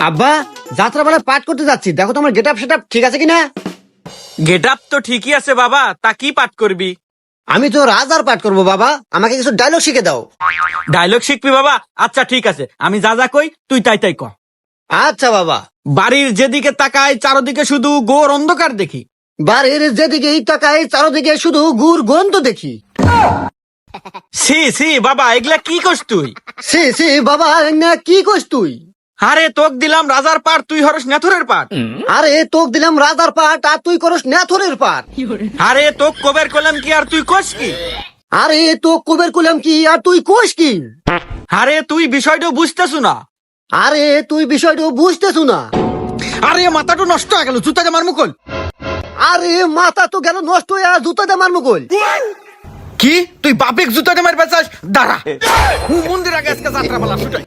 আব্বা যাত্রা বেলা পাঠ করতে যাচ্ছি, দেখো তোমার গেট আপ সেট আপ ঠিক আছে কিনা। গেট আপ তো ঠিকই আছে বাবা, তা কি পাঠ করবি? আমি তো রাজার পাঠ করবো বাবা, আমাকে কিছু ডায়লগ শিখে দাও। ডায়লগ শিখবি বাবা? আচ্ছা ঠিক আছে, আমি যা যা কই তুই তাই তাই ক। আচ্ছা বাবা। বাড়ির যেদিকে তাকায় চারদিকে শুধু ঘোর অন্ধকার দেখি। বাড়ির যেদিকেই তাকাই চারদিকে শুধু গুড় গন্ধ দেখি। সি সি বাবা, এগুলা কি করছ তুই? সে সে বাবা, না কি কইস তুই? আরে তোক দিলাম রাজার পাঠ, তুই হরস নেথরের পাঠ। আরে তোক দিলাম রাজার পাঠ আর তুই করস নেথরের পাঠ। আরে তোক কবের কলাম কি আর তুই কস কি? আরে তো কবের কুলাম কি আর তুই কোষ কি? আরে তুই বিষয়টা বুঝতেছ না। আরে তুই বিষয়টা বুঝতেছু না। আরে মাথাটা নষ্ট হয়ে গেল, জুতা জামার মুকল। আরে মাথা তো গেল নষ্ট হয়ে, আর জুতা দে মারমু কই? কি তুই বাপেক জুতা জামার বেচাস? দাঁড়া, মন্দির আগে আজকে যাত্রা পালা ছুটাই।